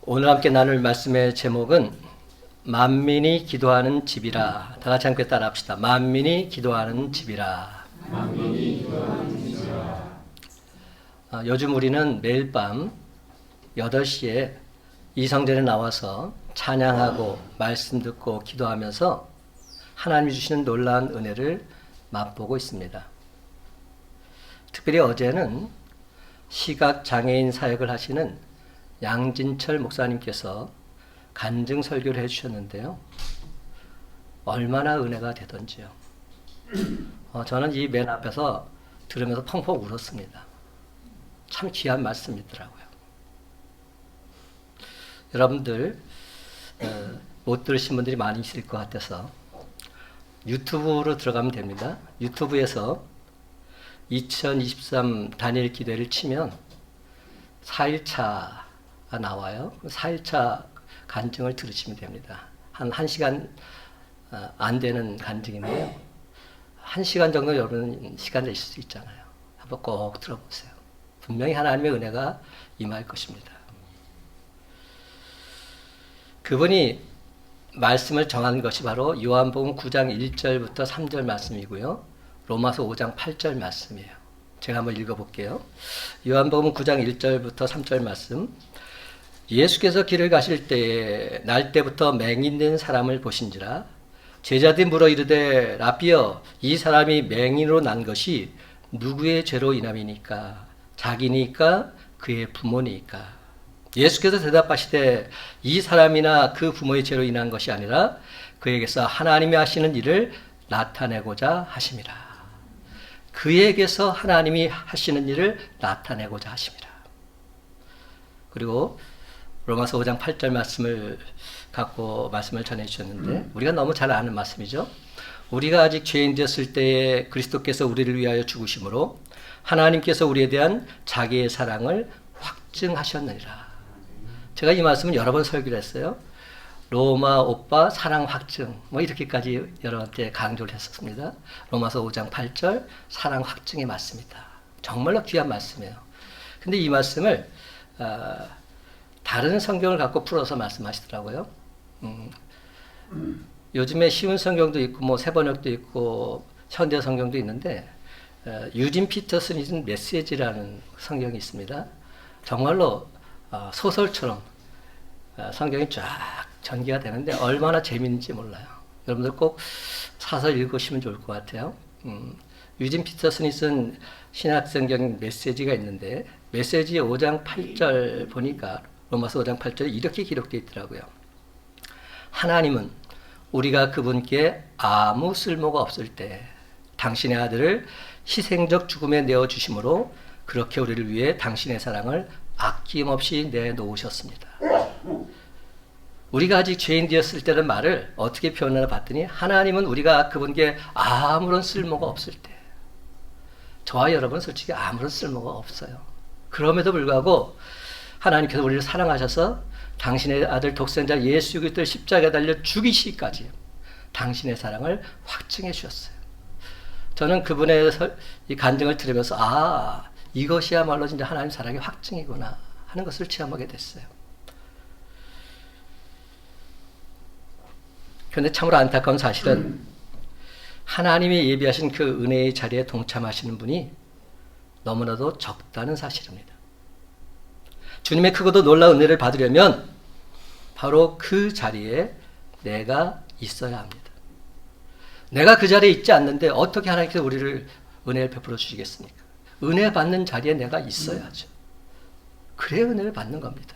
오늘 함께 나눌 말씀의 제목은 만민이 기도하는 집이라. 다 같이 함께 따라 합시다. 만민이 기도하는 집이라. 만민이 기도하는 집이라. 요즘 우리는 매일 밤 8시에 이성전에 나와서 찬양하고 말씀 듣고 기도하면서 하나님이 주시는 놀라운 은혜를 맛보고 있습니다. 특별히 어제는 시각장애인 사역을 하시는 양진철 목사님께서 간증 설교를 해주셨는데요. 얼마나 은혜가 되던지요. 저는 이 맨 앞에서 들으면서 펑펑 울었습니다. 참 귀한 말씀이더라고요. 여러분들 못 들으신 분들이 많이 있을 것 같아서 유튜브로 들어가면 됩니다. 유튜브에서 2023 다니엘 기도회를 치면 4일차가 나와요. 4일차 간증을 들으시면 됩니다. 한 1시간 안 되는 간증인데요. 1시간 정도 여러분 시간 내실 수 있잖아요. 한번 꼭 들어보세요. 분명히 하나님의 은혜가 임할 것입니다. 그분이 말씀을 정한 것이 바로 요한복음 9장 1절부터 3절 말씀이고요. 로마서 5장 8절 말씀이에요. 제가 한번 읽어볼게요. 요한복음 9장 1절부터 3절 말씀. 예수께서 길을 가실 때에 날 때부터 맹인된 사람을 보신지라. 제자들이 물어 이르되 라비여 이 사람이 맹인으로 난 것이 누구의 죄로 인함이니까? 자기니까 그의 부모니까? 예수께서 대답하시되 이 사람이나 그 부모의 죄로 인한 것이 아니라 그에게서 하나님이 하시는 일을 나타내고자 하심이라. 그에게서 하나님이 하시는 일을 나타내고자 하심이라. 그리고 로마서 5장 8절 말씀을 갖고 말씀을 전해 주셨는데 우리가 너무 잘 아는 말씀이죠. 우리가 아직 죄인 되었을 때에 그리스도께서 우리를 위하여 죽으심으로 하나님께서 우리에 대한 자기의 사랑을 확증하셨느니라. 제가 이 말씀은 여러 번 설교를 했어요. 로마 오빠 사랑 확증 이렇게까지 여러분한테 강조를 했었습니다. 로마서 5장 8절 사랑 확증의 말씀이다. 정말로 귀한 말씀이에요. 근데 이 말씀을 다른 성경을 갖고 풀어서 말씀하시더라고요. 요즘에 쉬운 성경도 있고 세번역도 있고 현대 성경도 있는데 유진 피터슨이 쓴 메시지라는 성경이 있습니다. 정말로 소설처럼 성경이 쫙 전개가 되는데 얼마나 재미있는지 몰라요. 여러분들 꼭 사서 읽으시면 좋을 것 같아요. 유진 피터슨이 쓴 신약성경 메시지가 있는데 메시지 5장 8절 보니까 로마서 5장 8절에 이렇게 기록되어 있더라고요. 하나님은 우리가 그분께 아무 쓸모가 없을 때 당신의 아들을 희생적 죽음에 내어주심으로 그렇게 우리를 위해 당신의 사랑을 아낌없이 내놓으셨습니다. 우리가 아직 죄인 되었을 때는 말을 어떻게 표현하나 봤더니 하나님은 우리가 그분께 아무런 쓸모가 없을 때, 저와 여러분은 솔직히 아무런 쓸모가 없어요. 그럼에도 불구하고 하나님께서 우리를 사랑하셔서 당신의 아들 독생자 예수 그리스도를 십자가에 달려 죽이시기까지 당신의 사랑을 확증해 주셨어요. 저는 그분의 이 간증을 들으면서 이것이야말로 진짜 하나님 사랑의 확증이구나 하는 것을 체험하게 됐어요. 그런데 참으로 안타까운 사실은 하나님이 예비하신 그 은혜의 자리에 동참하시는 분이 너무나도 적다는 사실입니다. 주님의 크고도 놀라운 은혜를 받으려면 바로 그 자리에 내가 있어야 합니다. 내가 그 자리에 있지 않는데 어떻게 하나님께서 우리를 은혜를 베풀어 주시겠습니까? 은혜 받는 자리에 내가 있어야죠. 그래야 은혜를 받는 겁니다.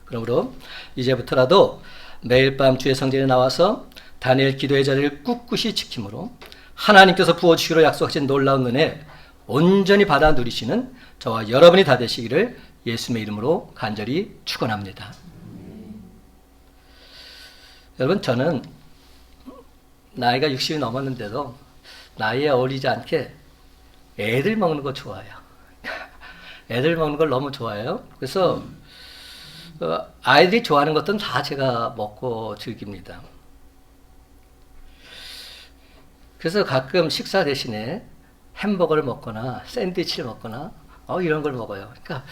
그러므로 이제부터라도 매일 밤 주의 성전에 나와서 다니엘 기도의 자리를 꿋꿋이 지킴으로 하나님께서 부어주시기로 약속하신 놀라운 은혜 온전히 받아 누리시는 저와 여러분이 다 되시기를 예수님의 이름으로 간절히 축원합니다. 여러분, 저는 나이가 60이 넘었는데도 나이에 어울리지 않게 애들 먹는 거 좋아해요. 애들 먹는 걸 너무 좋아해요. 그래서 아이들이 좋아하는 것들은 다 제가 먹고 즐깁니다. 그래서 가끔 식사 대신에 햄버거를 먹거나 샌드위치를 먹거나 이런 걸 먹어요. 그러니까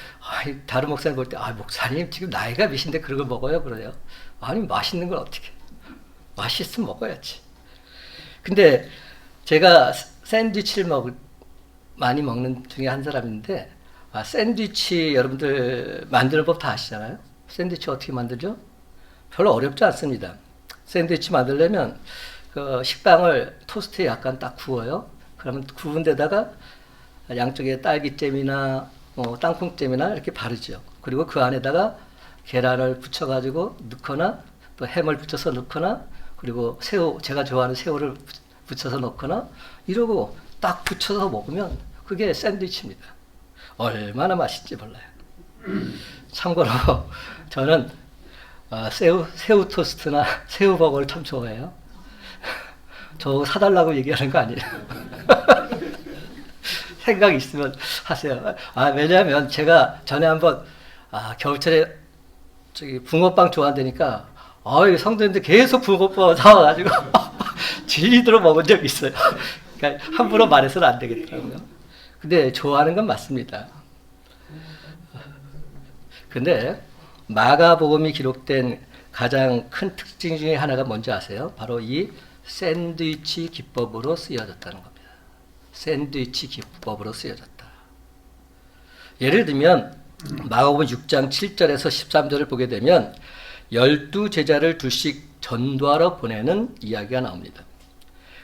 다른 목사님 볼 때 목사님 지금 나이가 몇인데 그런 걸 먹어요? 그래요. 아니 맛있는 걸 어떻게 맛있으면 먹어야지. 근데 제가 샌드위치를 많이 먹는 중에 한 사람인데 샌드위치 여러분들 만드는 법 다 아시잖아요. 샌드위치 어떻게 만들죠? 별로 어렵지 않습니다. 샌드위치 만들려면 그 식빵을 토스트에 약간 딱 구워요. 그러면 구운 데다가 양쪽에 딸기잼이나 땅콩잼이나 이렇게 바르죠. 그리고 그 안에다가 계란을 붙여가지고 넣거나 또 햄을 붙여서 넣거나 그리고 새우, 제가 좋아하는 새우를 붙여서 넣거나 이러고 딱 붙여서 먹으면 그게 샌드위치입니다. 얼마나 맛있지 몰라요. 참고로 저는 새우 토스트나 새우 버거를 참 좋아해요. 저 사달라고 얘기하는 거 아니에요. 생각 있으면 하세요. 왜냐하면 제가 전에 한번 겨울철에 붕어빵 좋아한다니까 성도님들 계속 붕어빵 사와가지고 질리도록 먹은 적이 있어요. 그러니까 함부로 말해서는 안 되겠더라고요. 근데 좋아하는 건 맞습니다. 근데 마가복음이 기록된 가장 큰 특징 중에 하나가 뭔지 아세요? 바로 이 샌드위치 기법으로 쓰여졌다는 겁니다. 샌드위치 기법으로 쓰여졌다. 예를 들면 마가복음 6장 7절에서 13절을 보게 되면 12제자를 둘씩 전도하러 보내는 이야기가 나옵니다.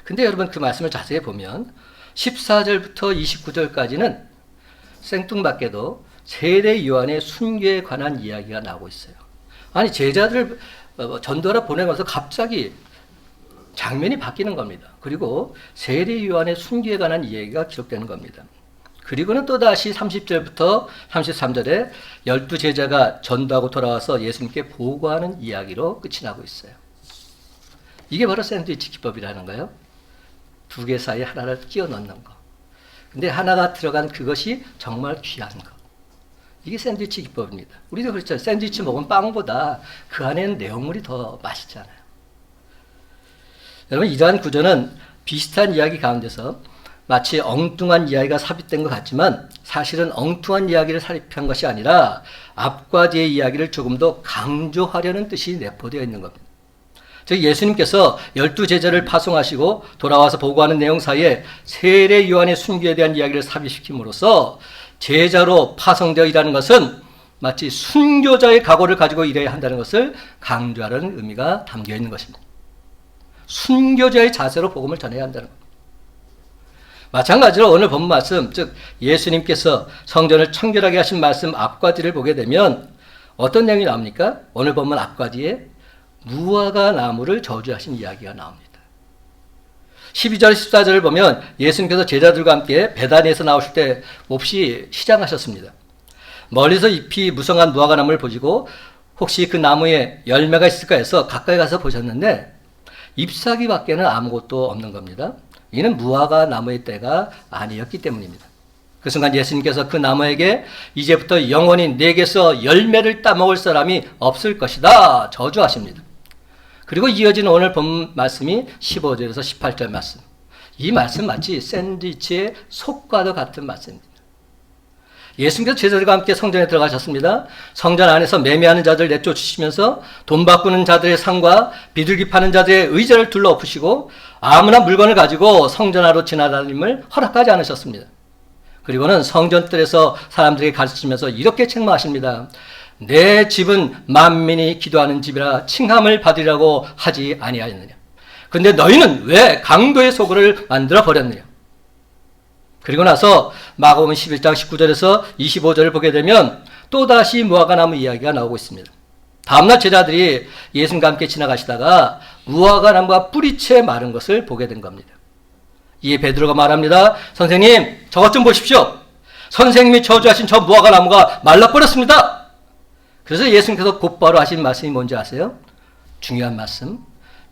근데 여러분 그 말씀을 자세히 보면 14절부터 29절까지는 생뚱맞게도 세례 요한의 순교에 관한 이야기가 나오고 있어요. 아니 제자들을 전도하러 보내면서 갑자기 장면이 바뀌는 겁니다. 그리고 세례 요한의 순교에 관한 이야기가 기록되는 겁니다. 그리고는 또다시 30절부터 33절에 12제자가 전도하고 돌아와서 예수님께 보고하는 이야기로 끝이 나고 있어요. 이게 바로 샌드위치 기법이라는 거예요. 두 개 사이에 하나를 끼워 넣는 거. 근데 하나가 들어간 그것이 정말 귀한 거. 이게 샌드위치 기법입니다. 우리도 그렇죠. 샌드위치 먹으면 빵보다 그 안에는 내용물이 더 맛있잖아요. 여러분 이러한 구조는 비슷한 이야기 가운데서 마치 엉뚱한 이야기가 삽입된 것 같지만 사실은 엉뚱한 이야기를 삽입한 것이 아니라 앞과 뒤의 이야기를 조금 더 강조하려는 뜻이 내포되어 있는 겁니다. 즉 예수님께서 12제자를 파송하시고 돌아와서 보고하는 내용 사이에 세례 요한의 순교에 대한 이야기를 삽입시킴으로써 제자로 파송되어 일하는 것은 마치 순교자의 각오를 가지고 일해야 한다는 것을 강조하는 의미가 담겨 있는 것입니다. 순교자의 자세로 복음을 전해야 한다는 겁니다. 마찬가지로 오늘 본 말씀, 즉 예수님께서 성전을 청결하게 하신 말씀 앞과 뒤를 보게 되면 어떤 내용이 나옵니까? 오늘 보면 앞과 뒤에 무화과 나무를 저주하신 이야기가 나옵니다. 12절 14절을 보면 예수님께서 제자들과 함께 베다니에서 나오실 때 몹시 시장하셨습니다. 멀리서 잎이 무성한 무화과 나무를 보시고 혹시 그 나무에 열매가 있을까 해서 가까이 가서 보셨는데 잎사귀밖에는 아무것도 없는 겁니다. 이는 무화과 나무의 때가 아니었기 때문입니다. 그 순간 예수님께서 그 나무에게 이제부터 영원히 내게서 열매를 따먹을 사람이 없을 것이다 저주하십니다. 그리고 이어지는 오늘 본 말씀이 15절에서 18절 말씀. 이 말씀 마치 샌드위치의 속과도 같은 말씀입니다. 예수님께서 제자들과 함께 성전에 들어가셨습니다. 성전 안에서 매매하는 자들 내쫓으시면서 돈 바꾸는 자들의 상과 비둘기 파는 자들의 의자를 둘러엎으시고 아무나 물건을 가지고 성전 안으로 지나다님을 허락하지 않으셨습니다. 그리고는 성전뜰에서 사람들에게 가르치면서 이렇게 책망하십니다. 내 집은 만민이 기도하는 집이라 칭함을 받으려고 하지 아니하였느냐. 근데 너희는 왜 강도의 소굴을 만들어 버렸느냐. 그리고 나서 마가복음 11장 19절에서 25절을 보게 되면 또다시 무화과나무 이야기가 나오고 있습니다. 다음날 제자들이 예수님과 함께 지나가시다가 무화과나무가 뿌리채 마른 것을 보게 된 겁니다. 이에 베드로가 말합니다. 선생님, 저것 좀 보십시오. 선생님이 저주하신 저 무화과나무가 말라버렸습니다. 그래서 예수님께서 곧바로 하신 말씀이 뭔지 아세요? 중요한 말씀.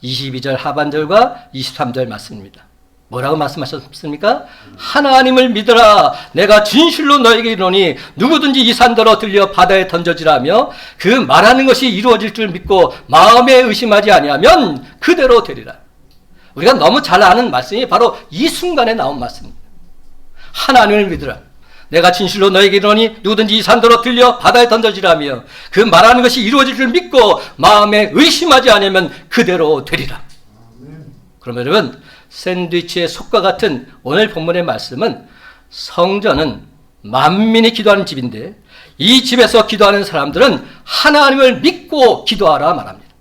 22절 하반절과 23절 말씀입니다. 뭐라고 말씀하셨습니까? 하나님을 믿어라. 내가 진실로 너에게 이르노니 누구든지 이 산더러 들려 바다에 던져지라며 그 말하는 것이 이루어질 줄 믿고 마음에 의심하지 아니하면 그대로 되리라. 우리가 너무 잘 아는 말씀이 바로 이 순간에 나온 말씀입니다. 하나님을 믿으라. 내가 진실로 너에게 이르노니 누구든지 이 산더러 들려 바다에 던져지라며 그 말하는 것이 이루어질 줄 믿고 마음에 의심하지 않으면 그대로 되리라. 그러면 여러분, 샌드위치의 속과 같은 오늘 본문의 말씀은 성전은 만민이 기도하는 집인데 이 집에서 기도하는 사람들은 하나님을 믿고 기도하라 말합니다.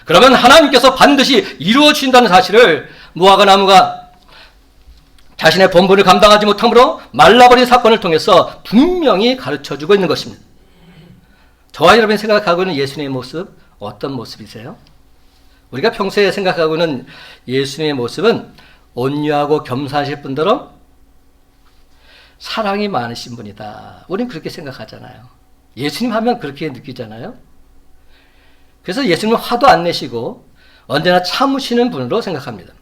그러면 하나님께서 반드시 이루어 주신다는 사실을 무화과 나무가 자신의 본분을 감당하지 못함으로 말라버린 사건을 통해서 분명히 가르쳐주고 있는 것입니다. 저와 여러분이 생각하고 있는 예수님의 모습, 어떤 모습이세요? 우리가 평소에 생각하고 있는 예수님의 모습은 온유하고 겸손하실 뿐더러 사랑이 많으신 분이다. 우리는 그렇게 생각하잖아요. 예수님 하면 그렇게 느끼잖아요. 그래서 예수님은 화도 안 내시고 언제나 참으시는 분으로 생각합니다.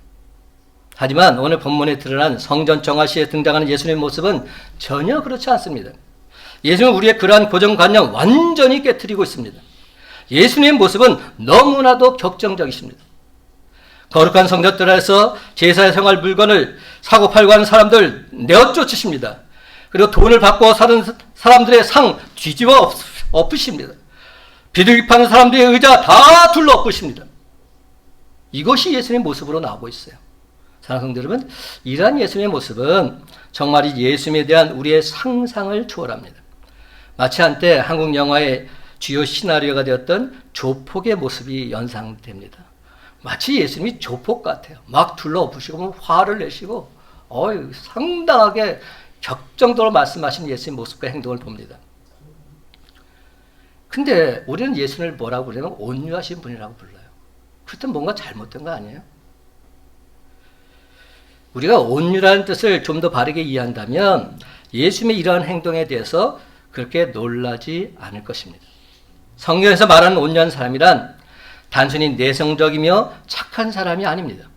하지만 오늘 본문에 드러난 성전 정화시에 등장하는 예수님의 모습은 전혀 그렇지 않습니다. 예수님은 우리의 그러한 고정관념 완전히 깨트리고 있습니다. 예수님의 모습은 너무나도 격정적이십니다. 거룩한 성전들에서 제사의 생활 물건을 사고 팔고 하는 사람들 내어쫓으십니다. 그리고 돈을 받고 사는 사람들의 상 뒤집어 엎으십니다. 비둘기파는 사람들의 의자 다 둘러 엎으십니다. 이것이 예수님의 모습으로 나오고 있어요. 사랑하는 성도 여러분, 이러한 예수님의 모습은 정말 예수님에 대한 우리의 상상을 초월합니다. 마치 한때 한국 영화의 주요 시나리오가 되었던 조폭의 모습이 연상됩니다. 마치 예수님이 조폭 같아요. 막 둘러엎으시고 화를 내시고 상당하게 격정도로 말씀하신 예수님의 모습과 행동을 봅니다. 근데 우리는 예수님을 뭐라고 부르냐면 온유하신 분이라고 불러요. 그렇다면 뭔가 잘못된 거 아니에요? 우리가 온유라는 뜻을 좀 더 바르게 이해한다면 예수님의 이러한 행동에 대해서 그렇게 놀라지 않을 것입니다. 성경에서 말하는 온유한 사람이란 단순히 내성적이며 착한 사람이 아닙니다.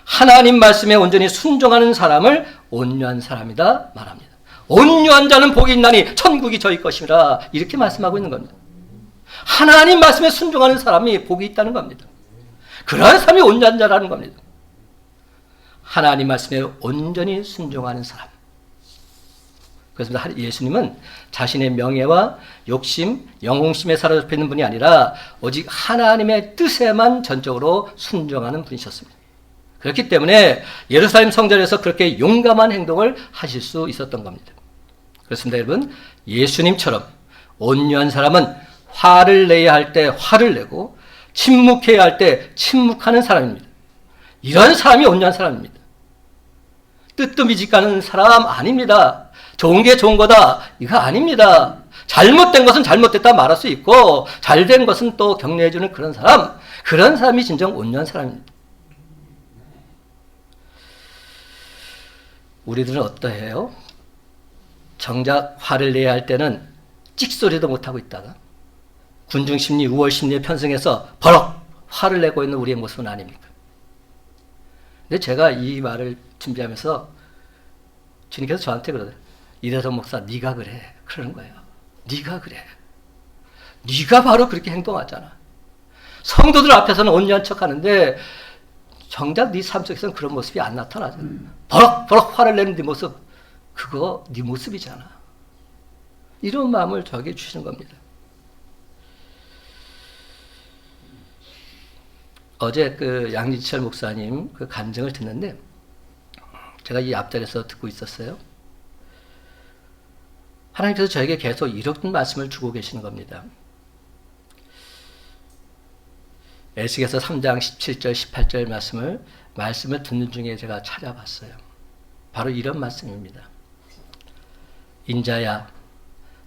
하나님 말씀에 온전히 순종하는 사람을 온유한 사람이다 말합니다. 온유한 자는 복이 있나니 천국이 저희 것이라 이렇게 말씀하고 있는 겁니다. 하나님 말씀에 순종하는 사람이 복이 있다는 겁니다. 그러한 사람이 온유한 자라는 겁니다. 하나님 말씀에 온전히 순종하는 사람. 그래서 예수님은 자신의 명예와 욕심, 영웅심에 사로잡혀 있는 분이 아니라 오직 하나님의 뜻에만 전적으로 순종하는 분이셨습니다. 그렇기 때문에 예루살렘 성전에서 그렇게 용감한 행동을 하실 수 있었던 겁니다. 그렇습니다, 여러분. 예수님처럼 온유한 사람은 화를 내야 할 때 화를 내고 침묵해야 할 때 침묵하는 사람입니다. 이런 사람이 온유한 사람입니다. 뜨뜻미지가는 사람 아닙니다. 좋은 게 좋은 거다 이거 아닙니다. 잘못된 것은 잘못됐다 말할 수 있고 잘된 것은 또 격려해주는 그런 사람이 진정 온유한 사람입니다. 우리들은 어떠해요? 정작 화를 내야 할 때는 찍소리도 못하고 있다가 군중심리, 우월심리에 편승해서 버럭 화를 내고 있는 우리의 모습은 아닙니까? 근데 제가 이 말을 준비하면서 주님께서 저한테 그러더라고요. 이대성 목사 네가 그래 그러는 거예요. 네가 그래. 네가 바로 그렇게 행동하잖아. 성도들 앞에서는 온유한 척하는데 정작 네 삶 속에서는 그런 모습이 안 나타나잖아. 버럭버럭 화를 내는 네 모습 그거 네 모습이잖아. 이런 마음을 저에게 주시는 겁니다. 어제 그 양지철 목사님 그 간증을 듣는데 제가 이 앞자리에서 듣고 있었어요. 하나님께서 저에게 계속 이런 말씀을 주고 계시는 겁니다. 에스겔서 3장 17절 18절 말씀을 듣는 중에 제가 찾아봤어요. 바로 이런 말씀입니다. 인자야,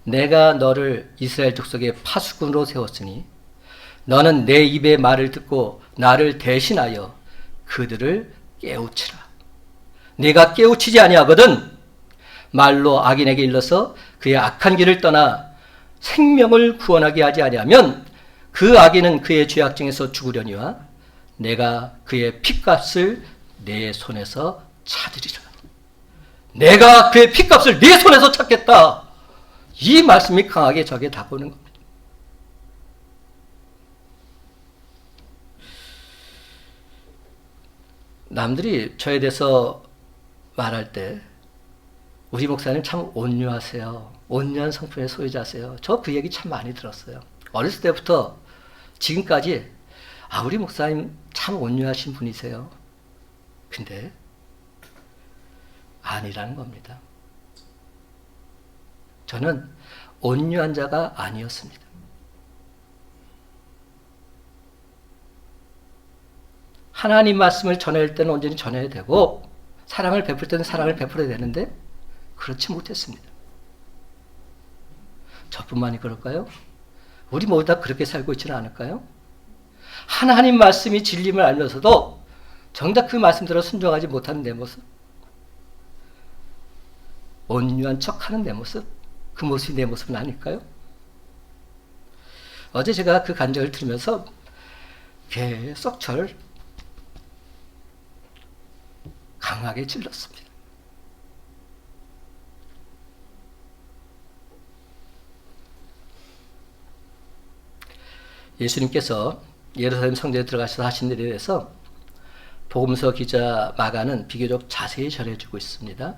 내가 너를 이스라엘 족속의 파수꾼으로 세웠으니 너는 내 입의 말을 듣고 나를 대신하여 그들을 깨우치라. 네가 깨우치지 아니하거든 말로 악인에게 일러서 그의 악한 길을 떠나 생명을 구원하게 하지 아니하면 그 악인은 그의 죄악 중에서 죽으려니와 내가 그의 핏값을 내 손에서 찾으리라. 내가 그의 핏값을 내 손에서 찾겠다. 이 말씀이 강하게 저에게 다가오는 겁니다. 남들이 저에 대해서 말할 때 우리 목사님 참 온유하세요. 온유한 성품의 소유자세요. 저 그 얘기 참 많이 들었어요. 어렸을 때부터 지금까지 우리 목사님 참 온유하신 분이세요. 근데 아니라는 겁니다. 저는 온유한 자가 아니었습니다. 하나님 말씀을 전할 때는 온전히 전해야 되고 사랑을 베풀 때는 사랑을 베풀어야 되는데 그렇지 못했습니다. 저뿐만이 그럴까요? 우리 모두 다 그렇게 살고 있지는 않을까요? 하나님 말씀이 진림을 알면서도 정작 그 말씀대로 순종하지 못하는 내 모습, 온유한 척하는 내 모습, 그 모습이 내 모습은 아닐까요? 어제 제가 그 간증을 들으면서 계속 저를 강하게 찔렀습니다. 예수님께서 예루살렘 성전에 들어가셔서 하신 일에 대해서 복음서 기자 마가는 비교적 자세히 전해주고 있습니다.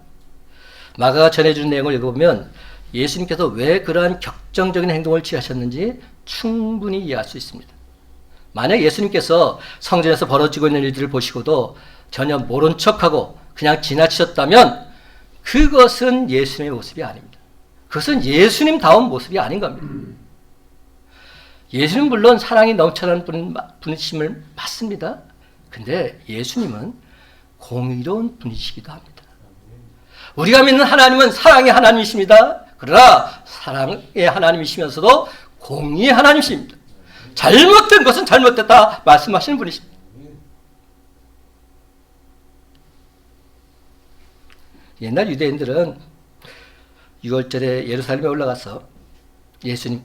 마가가 전해주는 내용을 읽어보면 예수님께서 왜 그러한 격정적인 행동을 취하셨는지 충분히 이해할 수 있습니다. 만약 예수님께서 성전에서 벌어지고 있는 일들을 보시고도 전혀 모른 척하고 그냥 지나치셨다면 그것은 예수님의 모습이 아닙니다. 그것은 예수님다운 모습이 아닌 겁니다. 예수님 물론 사랑이 넘쳐나는 분이심을 맞습니다. 근데 예수님은 공의로운 분이시기도 합니다. 우리가 믿는 하나님은 사랑의 하나님이십니다. 그러나 사랑의 하나님이시면서도 공의의 하나님이십니다. 잘못된 것은 잘못됐다 말씀하시는 분이십니다. 옛날 유대인들은 6월절에 예루살렘에 올라가서 예수님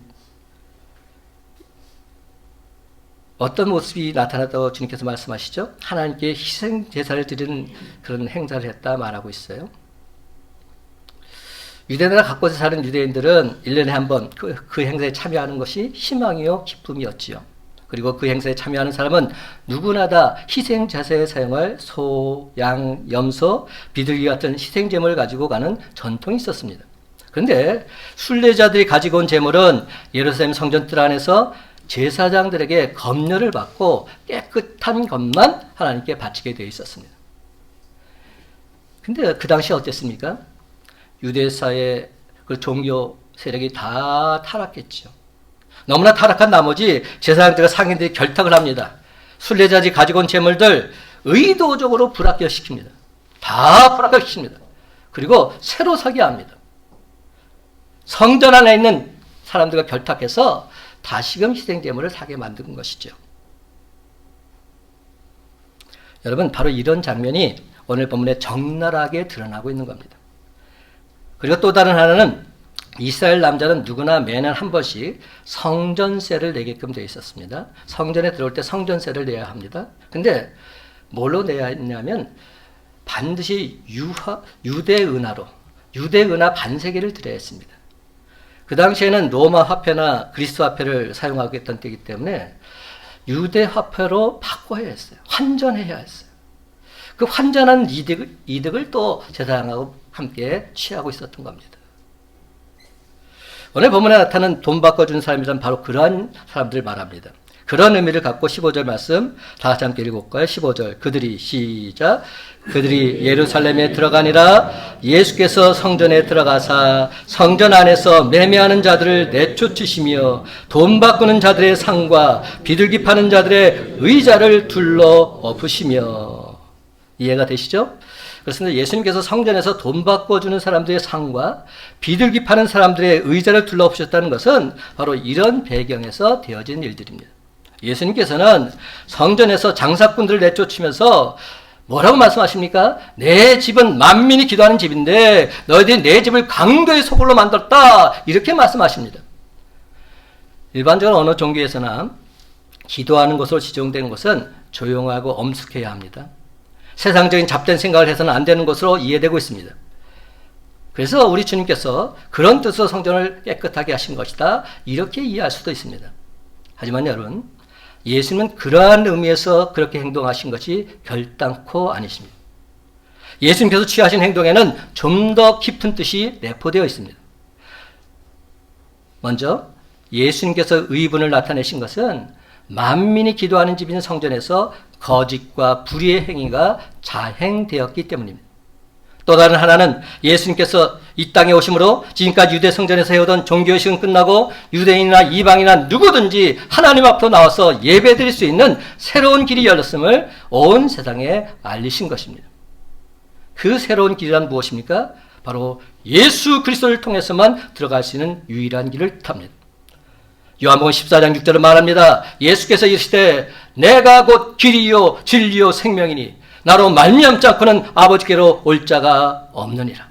어떤 모습이 나타났다고 주님께서 말씀하시죠? 하나님께 희생 제사를 드리는 그런 행사를 했다 말하고 있어요. 유대나라 각곳에 사는 유대인들은 1년에 한 번 그 행사에 참여하는 것이 희망이요 기쁨이었지요. 그리고 그 행사에 참여하는 사람은 누구나 다 희생 제사에 사용할 소, 양, 염소, 비둘기 같은 희생 제물을 가지고 가는 전통이 있었습니다. 그런데 순례자들이 가지고 온 제물은 예루살렘 성전 뜰 안에서 제사장들에게 검열을 받고 깨끗한 것만 하나님께 바치게 되어 있었습니다. 근데 그 당시 어땠습니까? 유대사의 그 종교 세력이 다 타락했죠. 너무나 타락한 나머지 제사장들과 상인들이 결탁을 합니다. 순례자들이 가지고 온 제물들 의도적으로 불합격시킵니다. 다 불합격시킵니다. 그리고 새로 서게 합니다. 성전 안에 있는 사람들과 결탁해서 다시금 희생제물을 사게 만든 것이죠. 여러분, 바로 이런 장면이 오늘 본문에 적나라하게 드러나고 있는 겁니다. 그리고 또 다른 하나는 이스라엘 남자는 누구나 매년 한 번씩 성전세를 내게끔 되어 있었습니다. 성전에 들어올 때 성전세를 내야 합니다. 근데 뭘로 내야 했냐면 반드시 유대 은하 반세계를 드려야 했습니다. 그 당시에는 로마 화폐나 그리스 화폐를 사용하겠다는 때이기 때문에 유대 화폐로 바꿔야 했어요. 환전해야 했어요. 그 환전한 이득을 또 제사장하고 함께 취하고 있었던 겁니다. 오늘 본문에 나타난 돈 바꿔준 사람이란 바로 그러한 사람들을 말합니다. 그런 의미를 갖고 15절 말씀 다 같이 함께 읽어볼까요? 15절 그들이 예루살렘에 들어가니라. 예수께서 성전에 들어가사 성전 안에서 매매하는 자들을 내쫓으시며 돈 바꾸는 자들의 상과 비둘기 파는 자들의 의자를 둘러 엎으시며. 이해가 되시죠? 그렇습니다. 예수님께서 성전에서 돈 바꿔주는 사람들의 상과 비둘기 파는 사람들의 의자를 둘러 엎으셨다는 것은 바로 이런 배경에서 되어진 일들입니다. 예수님께서는 성전에서 장사꾼들을 내쫓으면서 뭐라고 말씀하십니까? 내 집은 만민이 기도하는 집인데 너희들이 내 집을 강도의 소굴로 만들었다. 이렇게 말씀하십니다. 일반적으로 어느 종교에서나 기도하는 것으로 지정된 것은 조용하고 엄숙해야 합니다. 세상적인 잡된 생각을 해서는 안 되는 것으로 이해되고 있습니다. 그래서 우리 주님께서 그런 뜻으로 성전을 깨끗하게 하신 것이다. 이렇게 이해할 수도 있습니다. 하지만 여러분, 예수님은 그러한 의미에서 그렇게 행동하신 것이 결단코 아니십니다. 예수님께서 취하신 행동에는 좀 더 깊은 뜻이 내포되어 있습니다. 먼저 예수님께서 의분을 나타내신 것은 만민이 기도하는 집인 성전에서 거짓과 불의의 행위가 자행되었기 때문입니다. 또 다른 하나는 예수님께서 이 땅에 오심으로 지금까지 유대 성전에서 해오던 종교의식은 끝나고 유대인이나 이방이나 누구든지 하나님 앞으로 나와서 예배드릴 수 있는 새로운 길이 열렸음을 온 세상에 알리신 것입니다. 그 새로운 길이란 무엇입니까? 바로 예수 그리스도를 통해서만 들어갈 수 있는 유일한 길을 탑니다. 요한복음 14장 6절을 말합니다. 예수께서 이르시되 내가 곧 길이요 진리요 생명이니 나로 말미암지 않고는 아버지께로 올 자가 없느니라.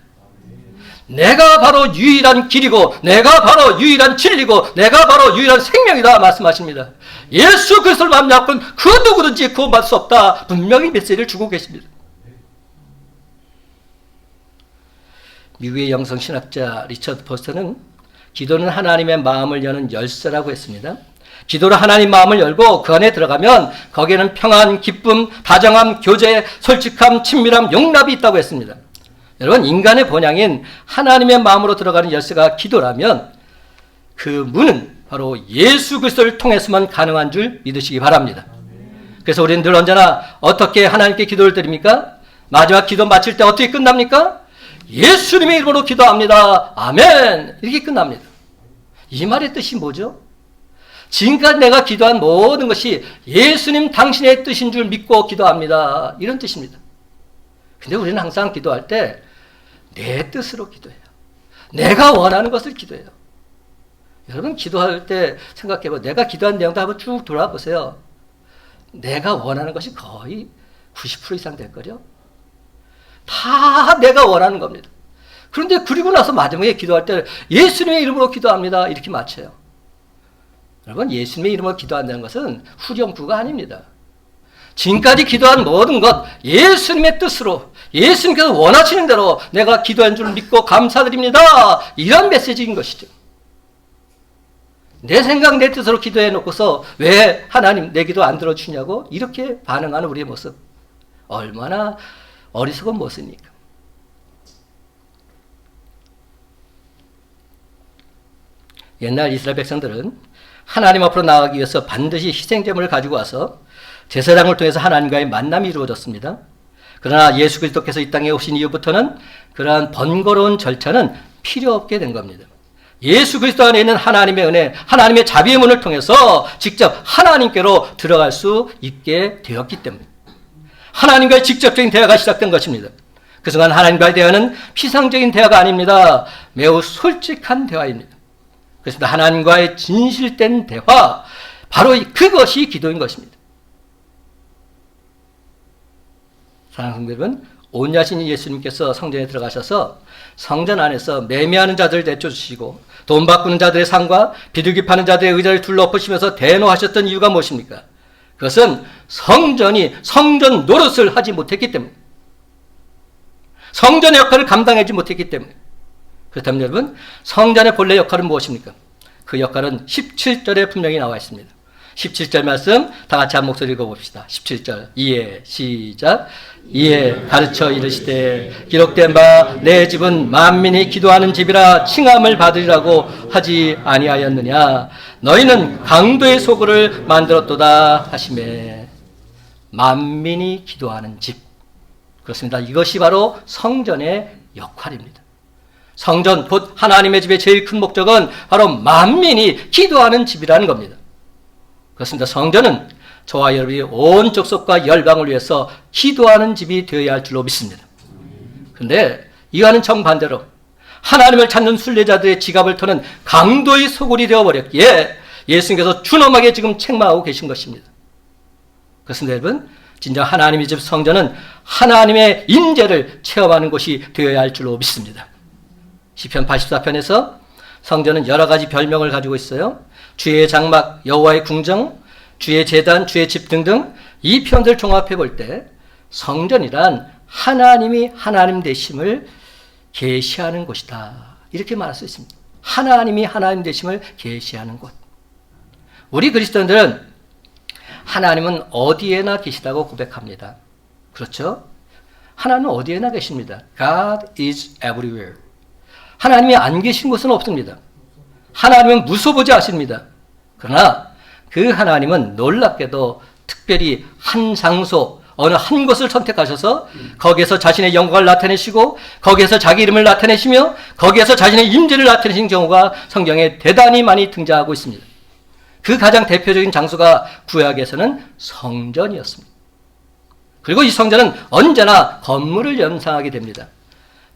내가 바로 유일한 길이고 내가 바로 유일한 진리고 내가 바로 유일한 생명이다 말씀하십니다. 예수 그리스도를 만나고는 그 누구든지 구원받을 수 없다. 분명히 메시지를 주고 계십니다. 미국의 영성신학자 리처드 포스터는 기도는 하나님의 마음을 여는 열쇠라고 했습니다. 기도로 하나님 마음을 열고 그 안에 들어가면 거기에는 평안, 기쁨, 다정함, 교제, 솔직함, 친밀함, 용납이 있다고 했습니다. 여러분, 인간의 본향인 하나님의 마음으로 들어가는 열쇠가 기도라면 그 문은 바로 예수 그리스도를 통해서만 가능한 줄 믿으시기 바랍니다. 그래서 우리는 늘 언제나 어떻게 하나님께 기도를 드립니까? 마지막 기도 마칠 때 어떻게 끝납니까? 예수님의 이름으로 기도합니다. 아멘. 이렇게 끝납니다. 이 말의 뜻이 뭐죠? 지금까지 내가 기도한 모든 것이 예수님 당신의 뜻인 줄 믿고 기도합니다. 이런 뜻입니다. 근데 우리는 항상 기도할 때 내 뜻으로 기도해요. 내가 원하는 것을 기도해요. 여러분 기도할 때 생각해봐. 내가 기도한 내용도 한번 쭉 돌아보세요. 내가 원하는 것이 거의 90% 이상 될걸요? 다 내가 원하는 겁니다. 그런데 그리고 나서 마지막에 기도할 때 예수님의 이름으로 기도합니다. 이렇게 마쳐요. 여러분 예수님의 이름으로 기도한다는 것은 후렴구가 아닙니다. 지금까지 기도한 모든 것 예수님의 뜻으로 예수님께서 원하시는 대로 내가 기도한 줄 믿고 감사드립니다. 이런 메시지인 것이죠. 내 생각 내 뜻으로 기도해 놓고서 왜 하나님 내 기도 안 들어주냐고 이렇게 반응하는 우리의 모습 얼마나 어리석은 모습입니까? 옛날 이스라엘 백성들은 하나님 앞으로 나가기 위해서 반드시 희생제물을 가지고 와서 제사장을 통해서 하나님과의 만남이 이루어졌습니다. 그러나 예수 그리스도께서 이 땅에 오신 이후부터는 그러한 번거로운 절차는 필요 없게 된 겁니다. 예수 그리스도 안에 있는 하나님의 은혜, 하나님의 자비의 문을 통해서 직접 하나님께로 들어갈 수 있게 되었기 때문에 하나님과의 직접적인 대화가 시작된 것입니다. 그 순간 하나님과의 대화는 피상적인 대화가 아닙니다. 매우 솔직한 대화입니다. 그렇습니다. 하나님과의 진실된 대화, 바로 그것이 기도인 것입니다. 사랑하는 여러분, 온유하신 예수님께서 성전에 들어가셔서 성전 안에서 매매하는 자들을 내쫓으시고 돈 바꾸는 자들의 상과 비둘기 파는 자들의 의자를 둘러엎으시면서 대노하셨던 이유가 무엇입니까? 그것은 성전이 성전 노릇을 하지 못했기 때문에, 성전의 역할을 감당하지 못했기 때문에. 그렇다면 여러분, 성전의 본래 역할은 무엇입니까? 그 역할은 17절에 분명히 나와 있습니다. 17절 말씀 다 같이 한 목소리 읽어봅시다. 17절 이에 시작. 이에 가르쳐 이르시되 기록된 바 내 집은 만민이 기도하는 집이라 칭함을 받으리라고 하지 아니하였느냐. 너희는 강도의 소굴을 만들었도다 하시매. 만민이 기도하는 집. 그렇습니다. 이것이 바로 성전의 역할입니다. 성전 곧 하나님의 집의 제일 큰 목적은 바로 만민이 기도하는 집이라는 겁니다. 그렇습니다. 성전은 저와 여러분이 온 족속과 열방을 위해서 기도하는 집이 되어야 할 줄로 믿습니다. 그런데 이와는 정반대로 하나님을 찾는 순례자들의 지갑을 터는 강도의 소굴이 되어버렸기에 예수님께서 준엄하게 지금 책망하고 계신 것입니다. 그렇습니다. 여러분, 진정 하나님의 집 성전은 하나님의 인재를 체험하는 곳이 되어야 할 줄로 믿습니다. 시편 84편에서 성전은 여러 가지 별명을 가지고 있어요. 주의 장막, 여호와의 궁정, 주의 제단, 주의 집 등등. 이 편들 종합해 볼 때 성전이란 하나님이 하나님 되심을 계시하는 곳이다. 이렇게 말할 수 있습니다. 하나님이 하나님 되심을 계시하는 곳. 우리 그리스도인들은 하나님은 어디에나 계시다고 고백합니다. 그렇죠? 하나님은 어디에나 계십니다. God is everywhere. 하나님이 안 계신 곳은 없습니다. 하나님은 무소부지 아십니다. 그러나 그 하나님은 놀랍게도 특별히 한 장소, 어느 한 곳을 선택하셔서 거기에서 자신의 영광을 나타내시고 거기에서 자기 이름을 나타내시며 거기에서 자신의 임재를 나타내신 경우가 성경에 대단히 많이 등장하고 있습니다. 그 가장 대표적인 장소가 구약에서는 성전이었습니다. 그리고 이 성전은 언제나 건물을 연상하게 됩니다.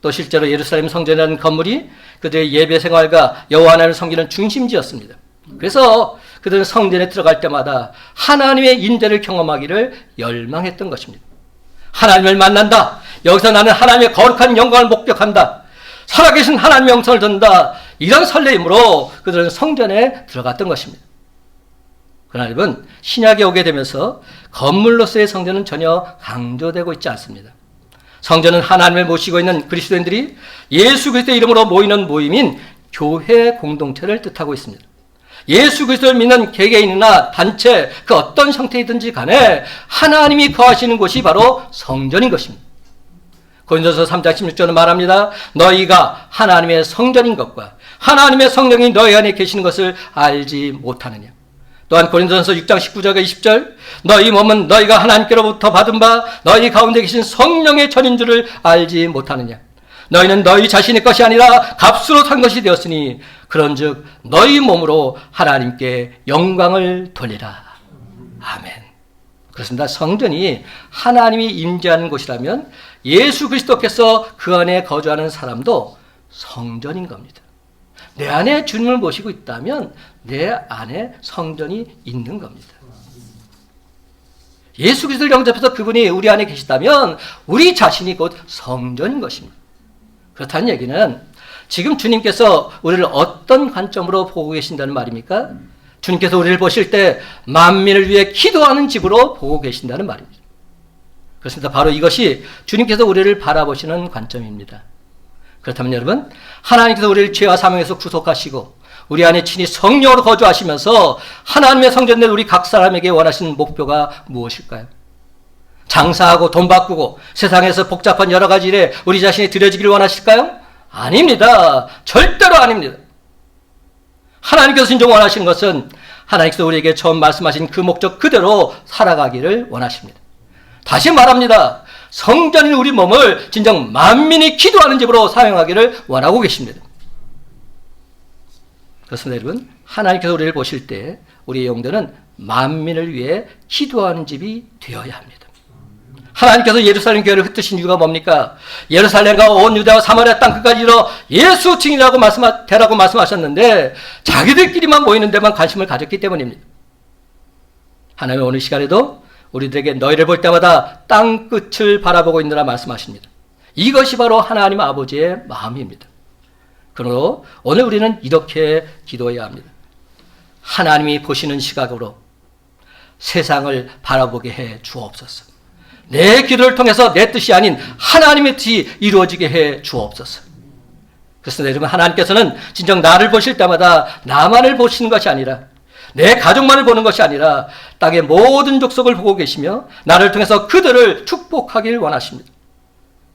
또 실제로 예루살렘 성전이라는 건물이 그들의 예배 생활과 여호와 하나님을 섬기는 중심지였습니다. 그래서 그들은 성전에 들어갈 때마다 하나님의 임재를 경험하기를 열망했던 것입니다. 하나님을 만난다. 여기서 나는 하나님의 거룩한 영광을 목격한다. 살아계신 하나님의 영성을 듣는다. 이런 설레임으로 그들은 성전에 들어갔던 것입니다. 그러나 여러분, 신약에 오게 되면서 건물로서의 성전은 전혀 강조되고 있지 않습니다. 성전은 하나님을 모시고 있는 그리스도인들이 예수 그리스도의 이름으로 모이는 모임인 교회 공동체를 뜻하고 있습니다. 예수 그리스도를 믿는 개개인이나 단체, 그 어떤 형태이든지 간에 하나님이 거하시는 곳이 바로 성전인 것입니다. 고린도서 3장 16절은 말합니다. 너희가 하나님의 성전인 것과 하나님의 성령이 너희 안에 계시는 것을 알지 못하느냐. 또한 고린도전서 6장 19절과 20절 너희 몸은 너희가 하나님께로부터 받은 바 너희 가운데 계신 성령의 전인 줄을 알지 못하느냐. 너희는 너희 자신의 것이 아니라 값으로 산 것이 되었으니 그런즉 너희 몸으로 하나님께 영광을 돌리라. 아멘. 그렇습니다. 성전이 하나님이 임재하는 곳이라면 예수 그리스도께서 그 안에 거주하는 사람도 성전인 겁니다. 내 안에 주님을 모시고 있다면 내 안에 성전이 있는 겁니다. 예수 그리스도를 영접해서 그분이 우리 안에 계시다면 우리 자신이 곧 성전인 것입니다. 그렇다는 얘기는 지금 주님께서 우리를 어떤 관점으로 보고 계신다는 말입니까? 주님께서 우리를 보실 때 만민을 위해 기도하는 집으로 보고 계신다는 말입니다. 그렇습니다. 바로 이것이 주님께서 우리를 바라보시는 관점입니다. 그렇다면 여러분, 하나님께서 우리를 죄와 사망에서 구속하시고 우리 안에 친히 성령으로 거주하시면서 하나님의 성전 된 우리 각 사람에게 원하시는 목표가 무엇일까요? 장사하고 돈 바꾸고 세상에서 복잡한 여러 가지 일에 우리 자신이 들여지기를 원하실까요? 아닙니다. 절대로 아닙니다. 하나님께서 진정 원하시는 것은 하나님께서 우리에게 처음 말씀하신 그 목적 그대로 살아가기를 원하십니다. 다시 말합니다. 성전인 우리 몸을 진정 만민이 기도하는 집으로 사용하기를 원하고 계십니다. 그렇습니다, 여러분. 하나님께서 우리를 보실 때 우리의 영들은 만민을 위해 기도하는 집이 되어야 합니다. 하나님께서 예루살렘 교회를 흩으신 이유가 뭡니까? 예루살렘과 온 유다와 사마리아 땅 끝까지 이르러 예수 증인이라고 되라고 말씀하셨는데 자기들끼리만 모이는 데만 관심을 가졌기 때문입니다. 하나님은 오늘 시간에도 우리들에게 너희를 볼 때마다 땅 끝을 바라보고 있느라 말씀하십니다. 이것이 바로 하나님 아버지의 마음입니다. 그러므로 오늘 우리는 이렇게 기도해야 합니다. 하나님이 보시는 시각으로 세상을 바라보게 해 주옵소서. 내 기도를 통해서 내 뜻이 아닌 하나님의 뜻이 이루어지게 해 주옵소서. 그렇습니다. 여러분, 하나님께서는 진정 나를 보실 때마다 나만을 보시는 것이 아니라 내 가족만을 보는 것이 아니라 땅의 모든 족속을 보고 계시며 나를 통해서 그들을 축복하길 원하십니다.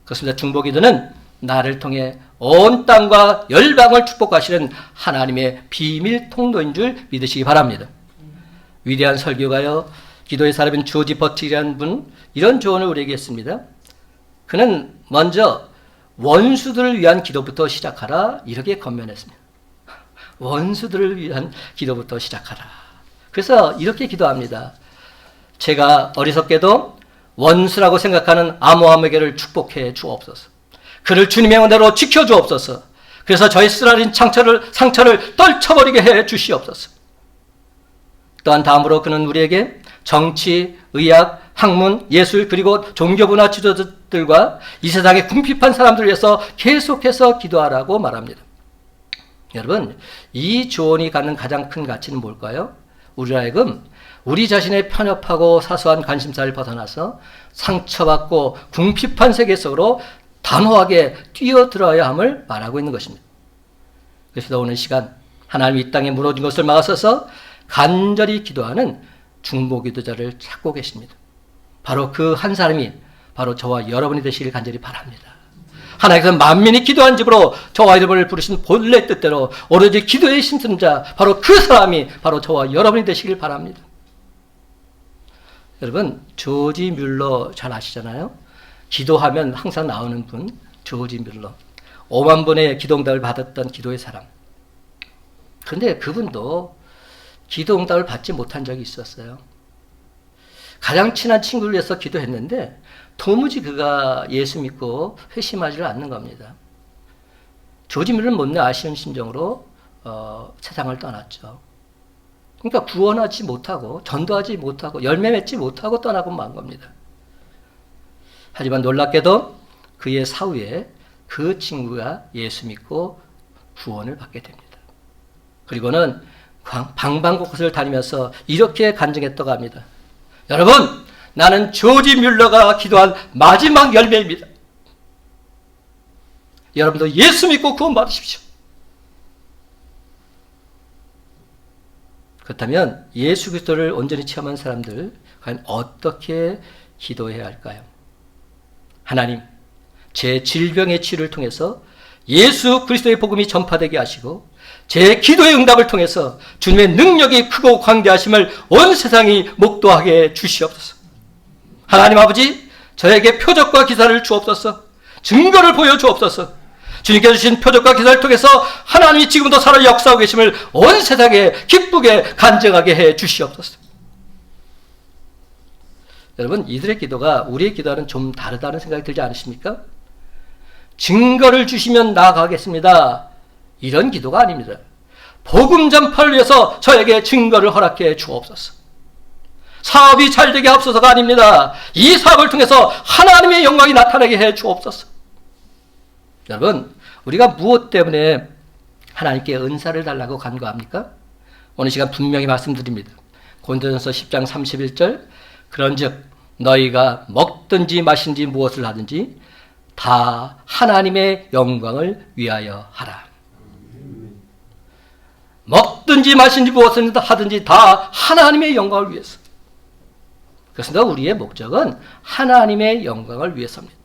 그렇습니다. 중보기도는 나를 통해 온 땅과 열방을 축복하시는 하나님의 비밀 통로인 줄 믿으시기 바랍니다. 위대한 설교가요, 기도의 사람인 조지 버틸이라는 분, 이런 조언을 우리에게 했습니다. 그는 먼저 원수들을 위한 기도부터 시작하라 이렇게 권면했습니다. 원수들을 위한 기도부터 시작하라. 그래서 이렇게 기도합니다. 제가 어리석게도 원수라고 생각하는 아모함에게를 축복해 주옵소서. 그를 주님의 은혜로 지켜 주옵소서. 그래서 저의 쓰라린 상처를 떨쳐버리게 해 주시옵소서. 또한 다음으로 그는 우리에게 정치, 의학, 학문, 예술 그리고 종교문화 지도자들과 이 세상의 궁핍한 사람들을 위해서 계속해서 기도하라고 말합니다. 여러분, 이 조언이 갖는 가장 큰 가치는 뭘까요? 우리로 하여금 우리 자신의 편협하고 사소한 관심사를 벗어나서 상처받고 궁핍한 세계 속으로 단호하게 뛰어들어야 함을 말하고 있는 것입니다. 그래서 오늘 시간 하나님이 이 땅에 무너진 것을 막아서서 간절히 기도하는 중보기도자를 찾고 계십니다. 바로 그 한 사람이 바로 저와 여러분이 되시길 간절히 바랍니다. 하나님께서 만민이 기도한 집으로 저와 여러분을 부르신 본래 뜻대로 오로지 기도에 힘쓰는 자, 바로 그 사람이 바로 저와 여러분이 되시길 바랍니다. 여러분, 조지 뮬러 잘 아시잖아요. 기도하면 항상 나오는 분, 조지 뮬러. 5만 번의 기도응답을 받았던 기도의 사람. 그런데 그분도 기도응답을 받지 못한 적이 있었어요. 가장 친한 친구를 위해서 기도했는데 도무지 그가 예수 믿고 회심하지를 않는 겁니다. 조지 뮬러는 못내 아쉬운 심정으로 세상을 떠났죠. 그러니까 구원하지 못하고 전도하지 못하고 열매 맺지 못하고 떠나고 만 겁니다. 하지만 놀랍게도 그의 사후에 그 친구가 예수 믿고 구원을 받게 됩니다. 그리고는 방방곳곳을 다니면서 이렇게 간증했다고 합니다. 여러분, 나는 조지 뮬러가 기도한 마지막 열매입니다. 여러분도 예수 믿고 구원 받으십시오. 그렇다면 예수 그리스도를 온전히 체험한 사람들 과연 어떻게 기도해야 할까요? 하나님, 제 질병의 치유를 통해서 예수 그리스도의 복음이 전파되게 하시고 제 기도의 응답을 통해서 주님의 능력이 크고 광대하심을 온 세상이 목도하게 주시옵소서. 하나님 아버지, 저에게 표적과 기사를 주옵소서. 증거를 보여주옵소서. 주님께서 주신 표적과 기사를 통해서 하나님이 지금도 살아 역사하고 계심을 온 세상에 기쁘게 간증하게 해 주시옵소서. 여러분, 이들의 기도가 우리의 기도와는 좀 다르다는 생각이 들지 않으십니까? 증거를 주시면 나아가겠습니다. 이런 기도가 아닙니다. 복음 전파를 위해서 저에게 증거를 허락해 주옵소서. 사업이 잘 되게 하옵소서가 아닙니다. 이 사업을 통해서 하나님의 영광이 나타나게 해 주옵소서. 여러분, 우리가 무엇 때문에 하나님께 은사를 달라고 간구합니까? 오늘 시간 분명히 말씀드립니다. 고린도전서 10장 31절, 그런즉 너희가 먹든지 마신지 무엇을 하든지 다 하나님의 영광을 위하여 하라. 먹든지 마신지 무엇을 하든지 다 하나님의 영광을 위해서. 그렇습니다. 우리의 목적은 하나님의 영광을 위해서입니다.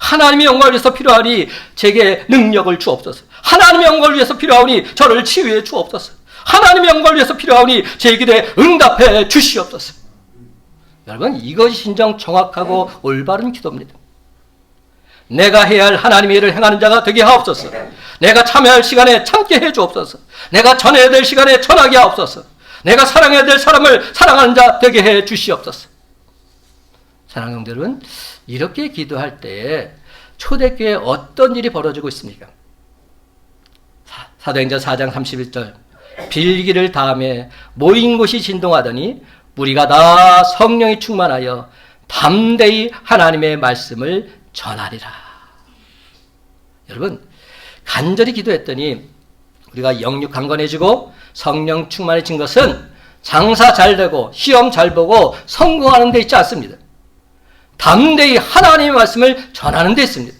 하나님의 영광을 위해서 필요하니 제게 능력을 주옵소서. 하나님의 영광을 위해서 필요하니 저를 치유해 주옵소서. 하나님의 영광을 위해서 필요하니 제 기도에 응답해 주시옵소서. 여러분, 이것이 진정 정확하고 올바른 기도입니다. 내가 해야 할 하나님의 일을 행하는 자가 되게 하옵소서. 내가 참여할 시간에 참게 해 주옵소서. 내가 전해야 될 시간에 전하게 하옵소서. 내가 사랑해야 될 사람을 사랑하는 자 되게 해 주시옵소서. 사랑하는 성도 여러분, 이렇게 기도할 때 초대교회에 어떤 일이 벌어지고 있습니까? 사도행전 4장 31절, 빌기를 다음에 모인 곳이 진동하더니 무리가 다 성령이 충만하여 담대히 하나님의 말씀을 전하리라. 여러분, 간절히 기도했더니 우리가 영육 강건해지고 성령 충만해진 것은 장사 잘 되고 시험 잘 보고 성공하는 데 있지 않습니다. 담대히 하나님의 말씀을 전하는 데 있습니다.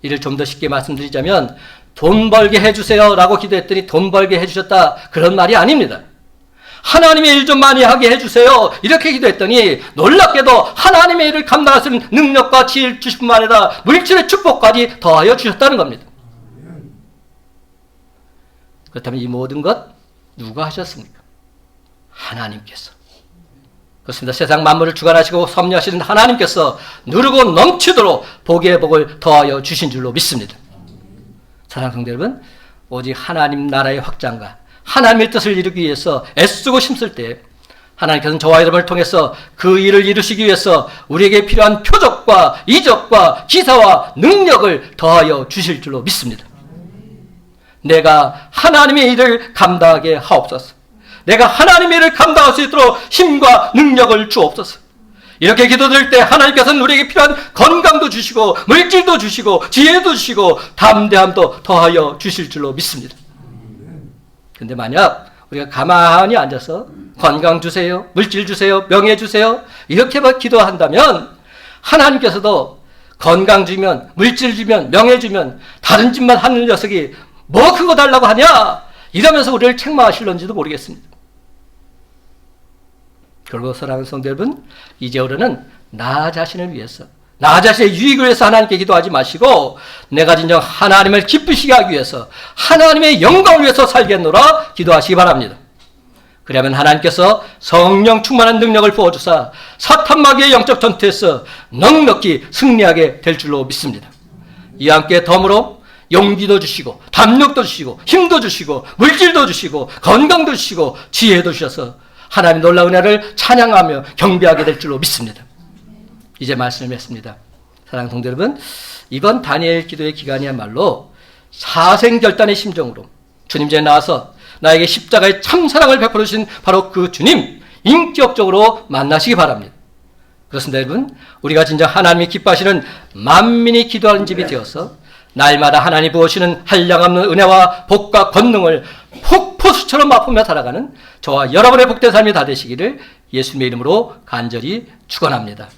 이를 좀 더 쉽게 말씀드리자면 돈 벌게 해주세요 라고 기도했더니 돈 벌게 해주셨다, 그런 말이 아닙니다. 하나님의 일 좀 많이 하게 해주세요 이렇게 기도했더니 놀랍게도 하나님의 일을 감당할 수 있는 능력과 지혜를 주실 뿐만 아니라 물질의 축복까지 더하여 주셨다는 겁니다. 그렇다면 이 모든 것 누가 하셨습니까? 하나님께서. 그렇습니다. 세상 만물을 주관하시고 섭리하시는 하나님께서 누르고 넘치도록 복의 복을 더하여 주신 줄로 믿습니다. 사랑하는 성도 여러분, 오직 하나님 나라의 확장과 하나님의 뜻을 이루기 위해서 애쓰고 힘쓸 때 하나님께서는 저와 여러분을 통해서 그 일을 이루시기 위해서 우리에게 필요한 표적과 이적과 기사와 능력을 더하여 주실 줄로 믿습니다. 내가 하나님의 일을 감당하게 하옵소서. 내가 하나님의 일을 감당할 수 있도록 힘과 능력을 주옵소서. 이렇게 기도드릴 때 하나님께서는 우리에게 필요한 건강도 주시고 물질도 주시고 지혜도 주시고 담대함도 더하여 주실 줄로 믿습니다. 근데 만약 우리가 가만히 앉아서 건강 주세요, 물질 주세요, 명예 주세요 이렇게만 기도한다면 하나님께서도 건강 주면, 물질 주면, 명예 주면 다른 짓만 하는 녀석이 뭐 그거 달라고 하냐 이러면서 우리를 책망하실런지도 모르겠습니다. 그리고 사랑하는 성도 여러분, 이제부터는 나 자신을 위해서, 나 자신의 유익을 위해서 하나님께 기도하지 마시고 내가 진정 하나님을 기쁘시게 하기 위해서, 하나님의 영광을 위해서 살겠노라 기도하시기 바랍니다. 그러면 하나님께서 성령 충만한 능력을 부어주사 사탄 마귀의 영적 전투에서 넉넉히 승리하게 될 줄로 믿습니다. 이와 함께 덤으로 용기도 주시고 담력도 주시고 힘도 주시고 물질도 주시고 건강도 주시고 지혜도 주셔서 하나님의 놀라운 은혜를 찬양하며 경배하게 될 줄로 믿습니다. 이제 말씀을 맺습니다. 사랑하는 성도 여러분, 이번 다니엘 기도의 기간이야말로 사생결단의 심정으로 주님 전에 나와서 나에게 십자가의 참사랑을 베풀어 주신 바로 그 주님 인격적으로 만나시기 바랍니다. 그렇습니다. 여러분, 우리가 진짜 하나님이 기뻐하시는 만민이 기도하는 집이 되어서 날마다 하나님이 부으시는 한량없는 은혜와 복과 권능을 폭포수처럼 맛보며 살아가는 저와 여러분의 복된 삶이 다 되시기를 예수님의 이름으로 간절히 축원합니다.